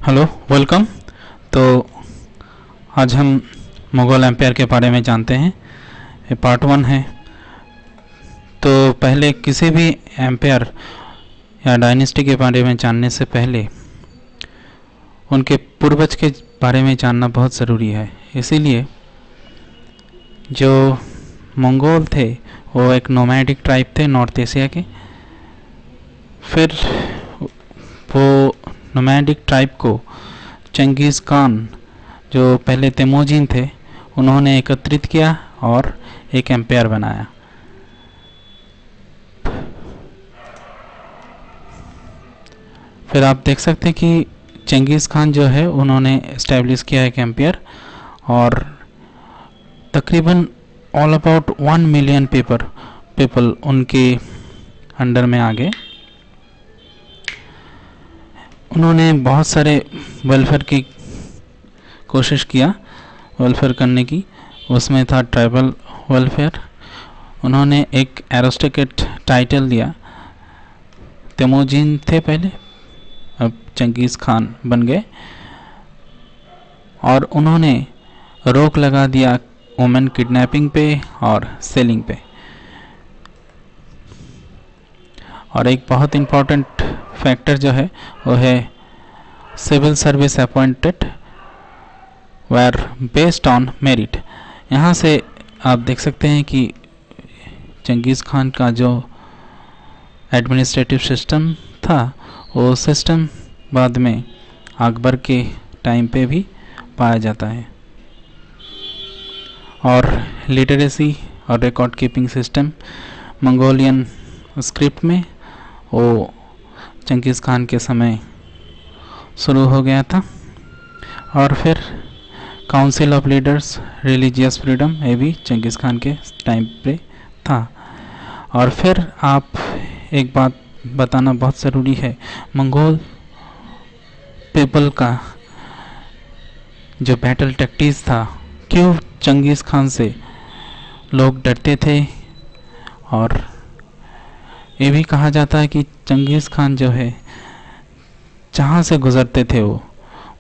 Hello, welcome. तो आज हम मुगल एम्पायर के बारे में जानते हैं। ये पार्ट 1 है। तो पहले किसी भी एम्पायर या डायनेस्टी के बारे में जानने से पहले उनके पूर्वज के बारे में जानना बहुत ज़रूरी है। इसीलिए जो मंगोल थे वो एक नोमैडिक ट्राइब थे नॉर्थ एशिया के। फिर वो नोमैडिक ट्राइब को चंगेज़ खान, जो पहले तेमोजिन थे, उन्होंने एकत्रित किया और एक एम्पायर बनाया। फिर आप देख सकते हैं कि चंगेज़ खान जो है उन्होंने इस्टेब्लिश किया एक एम्पायर, और तकरीबन ऑल अबाउट 1 मिलियन पीपल उनके अंडर में आ गए। उन्होंने बहुत सारे वेलफेयर की कोशिश किया, वेलफेयर करने की। उसमें था ट्राइबल वेलफेयर। उन्होंने एक एरिस्टोक्रेट टाइटल दिया। तेमोजिन थे पहले, अब चंगेज़ खान बन गए, और उन्होंने रोक लगा दिया वुमेन किडनैपिंग पे और सेलिंग पे। और एक बहुत इम्पोर्टेंट फैक्टर जो है वो है civil service appointed were based on merit. यहाँ से आप देख सकते हैं कि चंगेज़ खान का जो एडमिनिस्ट्रेटिव सिस्टम था वो सिस्टम बाद में अकबर के टाइम पे भी पाया जाता है। और लिटरेसी और record keeping system Mongolian script में वो चंगेज़ खान के समय शुरू हो गया था। और फिर council of leaders religious freedom, ये भी चंगेज़ खान के टाइम पे था। और फिर आप एक बात बताना बहुत ज़रूरी है, मंगोल पीपल का जो बैटल टैक्टिक्स था, क्यों चंगेज़ खान से लोग डरते थे। और ये भी कहा जाता है कि चंगेज़ खान जो है जहाँ से गुज़रते थे वो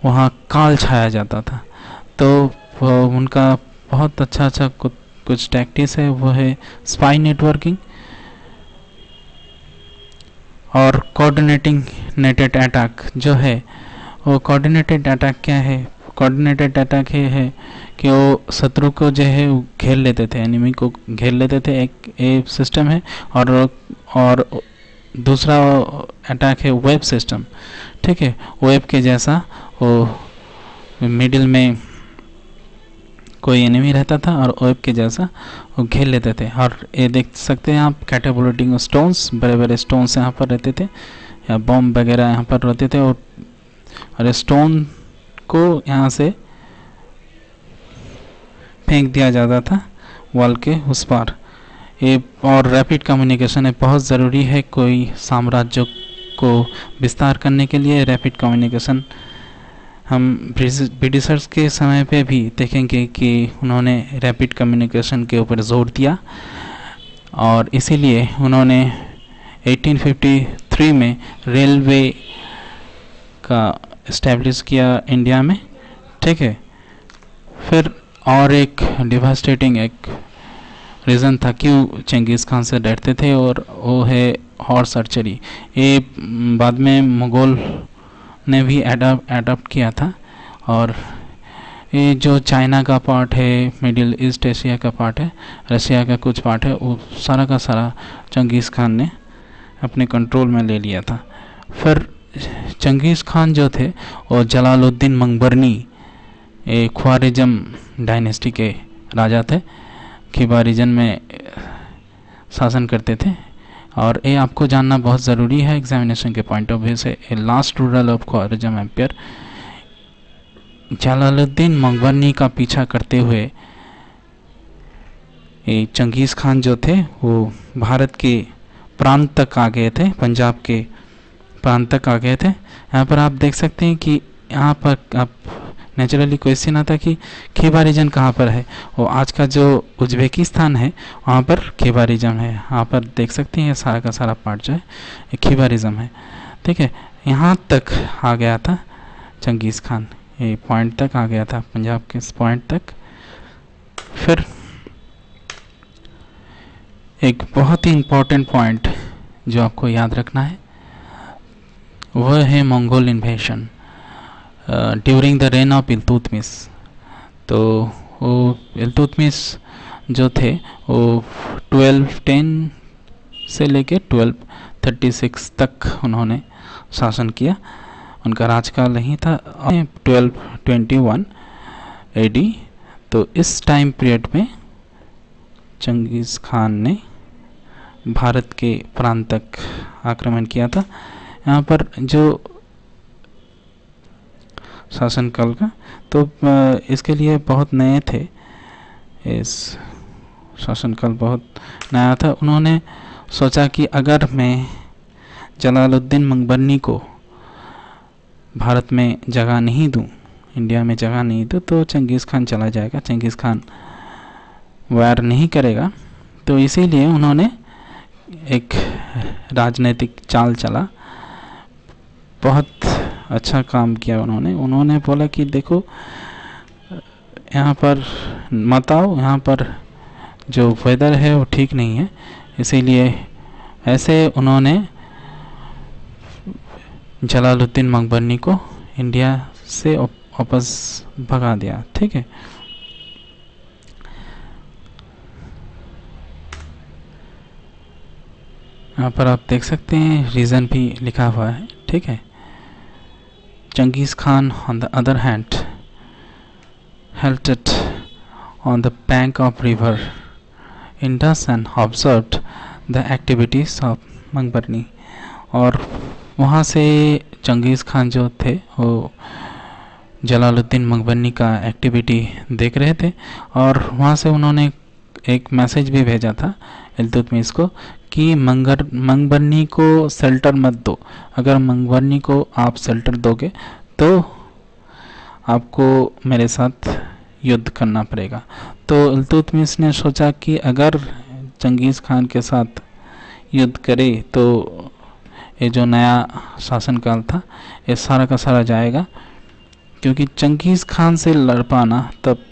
वहाँ काल छाया जाता था। तो वो उनका बहुत अच्छा कुछ टैक्टिक्स है, वो है स्पाई नेटवर्किंग और कोऑर्डिनेटिंग नेटेड अटैक जो है। वो कोऑर्डिनेटेड अटैक क्या है? कोऑर्डिनेटेड अटैक ये है कि वो शत्रु को जो है घेर लेते थे, एनिमी को घेर लेते थे। एक सिस्टम है। और दूसरा अटैक है वेब सिस्टम। ठीक है, वेब के जैसा वो मिडिल में कोई एनिमी रहता था और वेब के जैसा वो घेर लेते थे। और ये देख सकते हैं आप, कैटाबुलेटिंग स्टोन्स, बड़े बड़े स्टोन्स यहाँ पर रहते थे, या बॉम्ब वगैरह यहाँ पर रहते थे, और स्टोन को यहाँ से फेंक दिया जाता था वॉल के उस पार। ये और रैपिड कम्युनिकेशन है, बहुत ज़रूरी है कोई साम्राज्य को विस्तार करने के लिए। रैपिड कम्युनिकेशन हम ब्रिटिशर्स के समय पे भी देखेंगे कि उन्होंने रैपिड कम्युनिकेशन के ऊपर जोर दिया, और इसीलिए उन्होंने 1853 में रेलवे का इस्टेब्लिश किया इंडिया में। ठीक है, फिर और एक डिवास्टेटिंग एक रीज़न था क्यों चंगेज़ खान से डरते थे, और वो है हॉर्स आर्चरी। ये बाद में मुग़ल ने भी एडॉप्ट किया था। और ये जो चाइना का पार्ट है, मिडिल ईस्ट एशिया का पार्ट है, रशिया का कुछ पार्ट है, वो सारा का सारा चंगेज़ खान ने अपने कंट्रोल में ले लिया था। फिर चंगेज़ खान जो थे वो जलालुद्दीन मंगबरनी, एक ख्वारिज़म डायनेस्टी के राजा थे, खिबा रीजन में शासन करते थे। और ये आपको जानना बहुत ज़रूरी है एग्जामिनेशन के पॉइंट ऑफ व्यू से। Last ruler of Khwarazm empire, Jalaluddin Mangburni का पीछा करते हुए ये चंगेज़ खान जो थे वो भारत के प्रांत तक आ गए थे, पंजाब के प्रांत तक आ गए थे। यहाँ पर आप देख सकते हैं कि यहाँ पर आप नेचुरली क्वेश्चन आता कि खिबा रीजन कहाँ पर है। वो आज का जो उज्बेकिस्तान है वहाँ पर खिबा रीजन है। यहाँ पर देख सकते हैं सारा का सारा पार्ट जो है खिबा रीजन है। ठीक है, यहाँ तक आ गया था चंगेज़ खान, ये पॉइंट तक आ गया था, पंजाब के इस पॉइंट तक। फिर एक बहुत ही इम्पोर्टेंट पॉइंट जो आपको याद रखना है वह है Mongol इन्वेशन during the rain of Iltutmish. तो वो इल्तुतमिश जो थे वो 1210 से लेके 1236 तक उन्होंने शासन किया, उनका राजकाल नहीं था 1221 एडी। तो इस टाइम पीरियड में चंगेज़ खान ने भारत के प्रांत तक आक्रमण किया था। यहाँ पर जो शासनकाल का, तो इसके लिए बहुत नए थे, इस शासनकाल बहुत नया था। उन्होंने सोचा कि अगर मैं जलालुद्दीन मंगबरनी को भारत में जगह नहीं दूं, इंडिया में जगह नहीं दूं, तो चंगेज़ खान चला जाएगा, चंगेज़ खान वार नहीं करेगा। तो इसीलिए उन्होंने एक राजनीतिक चाल चला, बहुत अच्छा काम किया उन्होंने बोला कि देखो यहाँ पर मत आओ, यहाँ पर जो वेदर है वो ठीक नहीं है। इसीलिए ऐसे उन्होंने जलालुद्दीन मंगबरनी को इंडिया से वापस भगा दिया। ठीक है, यहाँ पर आप देख सकते हैं रीज़न भी लिखा हुआ है। ठीक है, Genghis Khan, on the other hand, halted on the bank of river Indus and observed the activities of Mangbarni. और वहाँ से चंगेज़ खान जो थे वो जलालुद्दीन मंगबरनी का एक्टिविटी देख रहे थे, और वहाँ से उन्होंने एक मैसेज भी भेजा था इल्तुतमिश को कि मंगबरनी को शेल्टर मत दो, अगर मंगबरनी को आप शेल्टर दोगे तो आपको मेरे साथ युद्ध करना पड़ेगा। तो इल्तुतमिश ने सोचा कि अगर चंगेज़ खान के साथ युद्ध करे तो ये जो नया शासनकाल था ये सारा का सारा जाएगा, क्योंकि चंगेज़ खान से लड़ पाना तब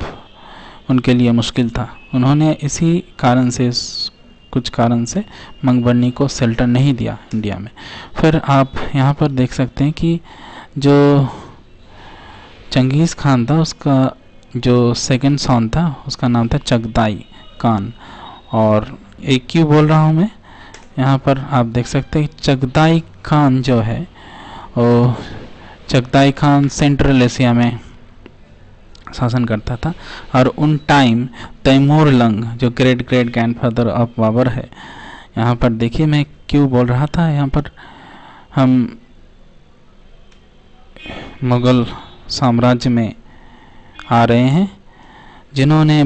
उनके लिए मुश्किल था। उन्होंने इसी कारण से, कुछ कारण से मंगबरनी को शेल्टर नहीं दिया इंडिया में। फिर आप यहाँ पर देख सकते हैं कि जो चंगेज़ खान था उसका जो सेकंड सन था उसका नाम था चगताई खान। और एक क्यों बोल रहा हूँ मैं, यहाँ पर आप देख सकते हैं चगताई खान जो है वो चगताई खान सेंट्रल एशिया में शासन करता था, और उन टाइम तैमूर लंग जो ग्रेट ग्रैंडफादर ऑफ बाबर है। यहाँ पर देखिए मैं क्यों बोल रहा था, यहाँ पर हम मुग़ल साम्राज्य में आ रहे हैं, जिन्होंने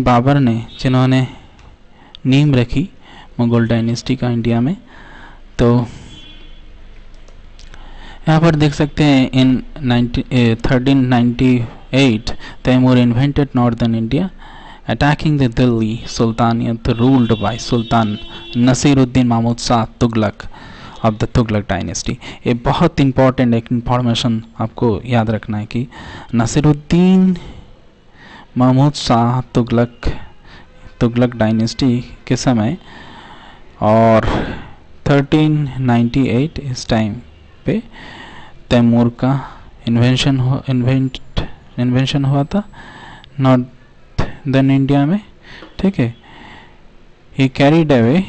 नींव रखी मुग़ल डायनेस्टी का इंडिया में। तो यहाँ पर देख सकते हैं in 1398 Timur invented northern India attacking the Delhi सुल्तानियत ruled by Sultan Nasiruddin Mahmud Shah Tughlaq of the Tughlaq dynasty. ये बहुत इंपॉर्टेंट एक इंफॉर्मेशन आपको याद रखना है कि नसीरुद्दीन महमूद शाह तुगलक डायनेस्टी के समय और 1398 इस टाइम पे तैमूर का इन्वेंशन हुआ था नॉर्दर्न इंडिया में। ठीक है, he carried away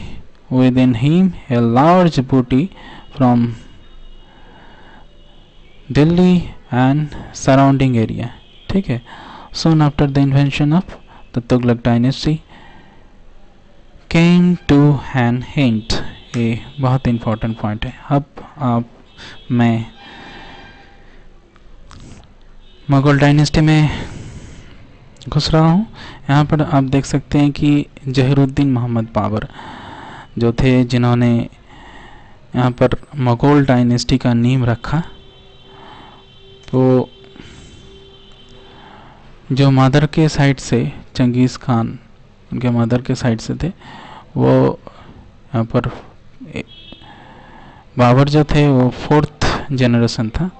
within him a large booty from Delhi and surrounding area. ठीक है, soon after the invention of the Tughlaq dynasty came to an end। ये बहुत इंपॉर्टेंट पॉइंट है। अब मैं मुग़ल डायनेस्टी में घुस रहा हूँ। यहाँ पर आप देख सकते हैं कि जहीरुद्दीन मोहम्मद बाबर जो थे, जिन्होंने यहाँ पर मुग़ल डायनेस्टी का नींव रखा, तो जो मदर के साइड से चंगेज़ खान उनके मदर के साइड से थे, वो यहाँ पर बाबर जो थे वो 4th जनरेशन था,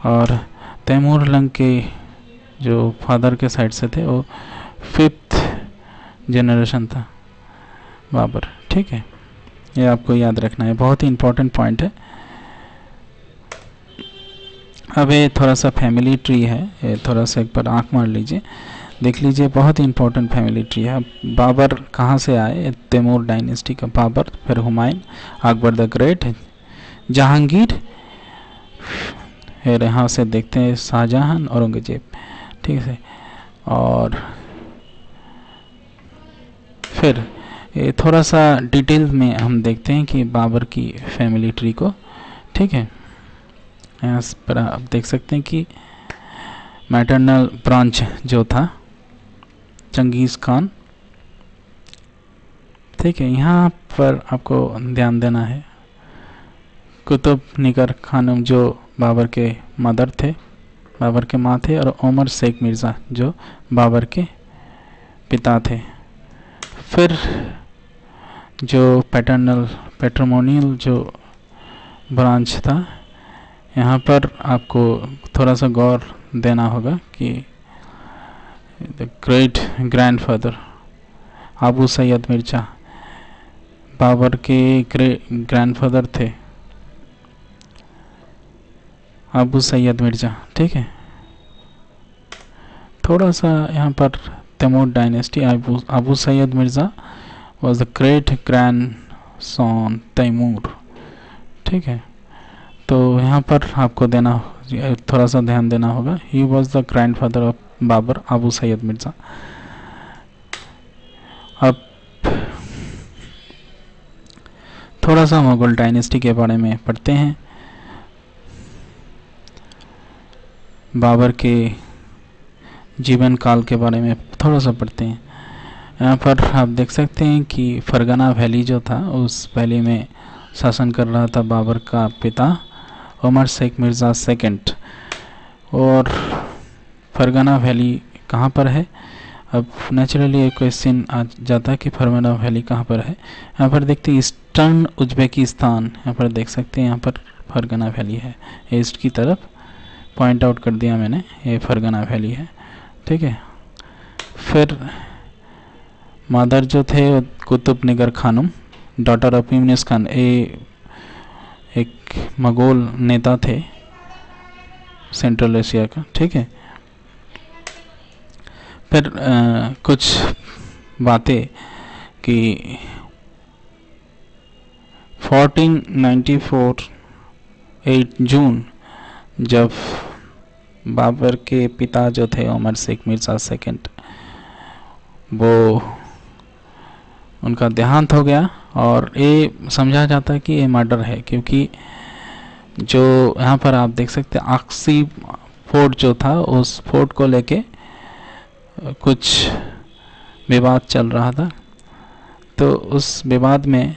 और तैमूर लंग के जो फादर के साइड से थे वो 5th जनरेशन था बाबर। ठीक है, ये आपको याद रखना है, बहुत ही इम्पोर्टेंट पॉइंट है। अब ये थोड़ा सा फैमिली ट्री है, ये थोड़ा सा एक बार आंख मार लीजिए, देख लीजिए, बहुत ही इम्पोर्टेंट फैमिली ट्री है। बाबर कहाँ से आए? तैमूर डायनेस्टी का बाबर, फिर हुमायूं, अकबर द ग्रेट, जहांगीर, फिर यहाँ से देखते हैं शाहजहां, औरंगजेब। ठीक है, और फिर ये थोड़ा सा डिटेल में हम देखते हैं कि बाबर की फैमिली ट्री को। ठीक है, यहाँ पर आप देख सकते हैं कि मैटरनल ब्रांच जो था चंगेज़ खान। ठीक है, यहाँ पर आपको ध्यान देना है, कुतुब निगर खानम जो बाबर के मदर थे, बाबर के माँ थे, और उमर शेख मिर्ज़ा जो बाबर के पिता थे। फिर जो पैट्रिमोनियल जो ब्रांच था, यहाँ पर आपको थोड़ा सा गौर देना होगा कि the great grandfather Abu Sayyid Mirza Babur के ग्रैंडफादर थे, अबू सैयद मिर्ज़ा। ठीक है, थोड़ा सा यहाँ पर Timur dynasty, Abu Sayyid Mirza was the great grandson Timur. ठीक है, तो यहाँ पर आपको देना, थोड़ा सा ध्यान देना होगा, ही was the grandfather of Babar, Abu Sayyid Mirza. अब थोड़ा सा मुगल डायनेस्टी के बारे में पढ़ते हैं, बाबर के जीवन काल के बारे में थोड़ा सा पढ़ते हैं। यहाँ पर आप देख सकते हैं कि फरगना वैली जो था, उस वैली में शासन कर रहा था बाबर का पिता उमर शेख मिर्ज़ा सेकंड। और फरगना वैली कहाँ पर है? अब नेचुरली एक क्वेश्चन आ जाता है कि फरगना वैली कहाँ पर है। यहाँ पर देखते हैं ईस्टर्न उज्बेकिस्तान, यहाँ पर देख सकते हैं, यहाँ पर फरगना वैली है, ईस्ट की तरफ पॉइंट आउट कर दिया मैंने, ये फरगना वैली है। ठीक है, फिर मदर जो थे कुतुब निगर खानम, डॉटर ऑफ यूनिस खान, एक मंगोल नेता थे सेंट्रल एशिया का। ठीक है, फिर कुछ बातें कि 1494 8 जून जब बाबर के पिता जो थे उमर शेख मिर्ज़ा सेकंड, वो उनका देहांत हो गया, और ये समझा जाता है कि ये मर्डर है, क्योंकि जो यहाँ पर आप देख सकते हैं आक्सी फोर्ट जो था, उस फोर्ट को लेके कुछ विवाद चल रहा था। तो उस विवाद में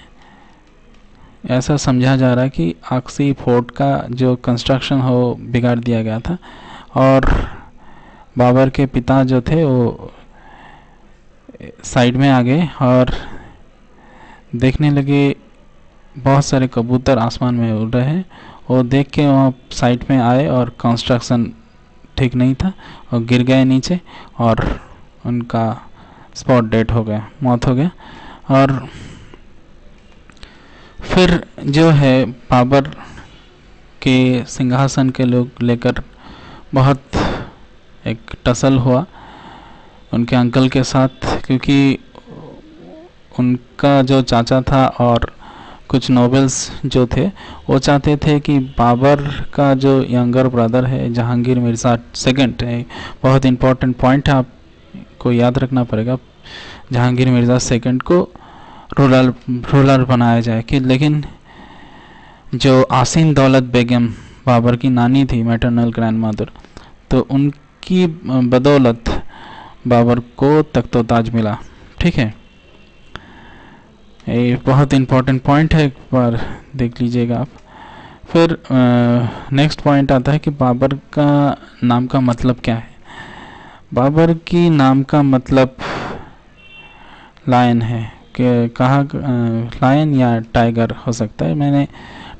ऐसा समझा जा रहा है कि आक्सी फोर्ट का जो कंस्ट्रक्शन हो बिगाड़ दिया गया था, और बाबर के पिता जो थे वो साइड में आ गए और देखने लगे बहुत सारे कबूतर आसमान में उड़ रहे हैं, और देख के वहाँ साइड में आए, और कंस्ट्रक्शन ठीक नहीं था, और गिर गए नीचे, और उनका स्पॉट डेड हो गया, मौत हो गया। और फिर जो है बाबर के सिंहासन के लोग लेकर बहुत एक टसल हुआ उनके अंकल के साथ, क्योंकि उनका जो चाचा था और कुछ नोबल्स जो थे वो चाहते थे कि बाबर का जो यंगर ब्रदर है जहांगीर मिर्ज़ा सेकंड है, बहुत इम्पोर्टेंट पॉइंट है, आपको याद रखना पड़ेगा, जहांगीर मिर्ज़ा सेकंड को रूलर बनाया जाए कि, लेकिन जो आसिन दौलत बेगम बाबर की नानी थी, मैटरनल ग्रैंड मदर, तो उनकी बदौलत बाबर को तख्तो-ताज मिला। ठीक है, ये बहुत इम्पोर्टेंट पॉइंट है, एक बार देख लीजिएगा आप। फिर नेक्स्ट पॉइंट आता है कि बाबर का नाम का मतलब क्या है। बाबर की नाम का मतलब लायन है, कि कहा लायन या टाइगर हो सकता है, मैंने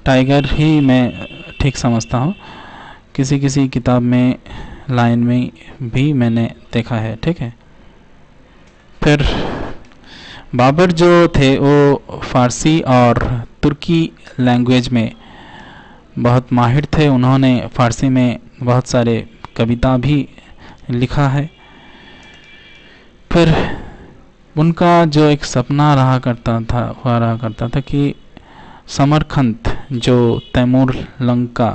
टाइगर ही मैं ठीक समझता हूँ, किसी किसी किताब में लाइन में भी मैंने देखा है। ठीक है। फिर बाबर जो थे वो फ़ारसी और तुर्की लैंग्वेज में बहुत माहिर थे। उन्होंने फ़ारसी में बहुत सारे कविता भी लिखा है। फिर उनका जो एक सपना रहा करता था कि समरकंद जो तैमूर लंग का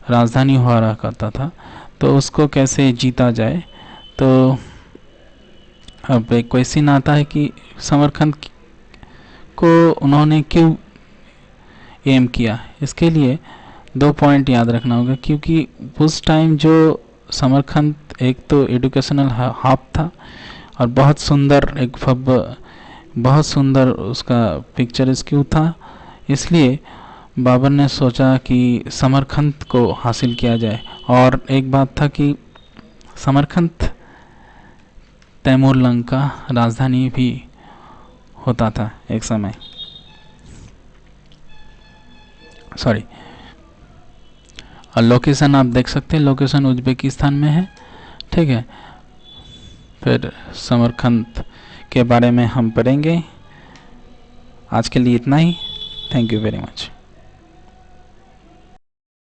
राजधानी हुआ रहा करता था, तो उसको कैसे जीता जाए। तो अब एक क्वेश्चन आता है कि समरकंद को उन्होंने क्यों एम किया। इसके लिए 2 पॉइंट याद रखना होगा, क्योंकि उस टाइम जो समरकंद एक तो एजुकेशनल हब था और बहुत सुंदर उसका पिक्चर्स था। इसलिए बाबर ने सोचा कि समरकंद को हासिल किया जाए। और एक बात था कि समरकंद तैमूर लंग का राजधानी भी होता था एक समय। सॉरी, और लोकेशन आप देख सकते हैं, लोकेशन उज्बेकिस्तान में है। ठीक है। फिर समरकंद के बारे में हम पढ़ेंगे। आज के लिए इतना ही। Thank you very much.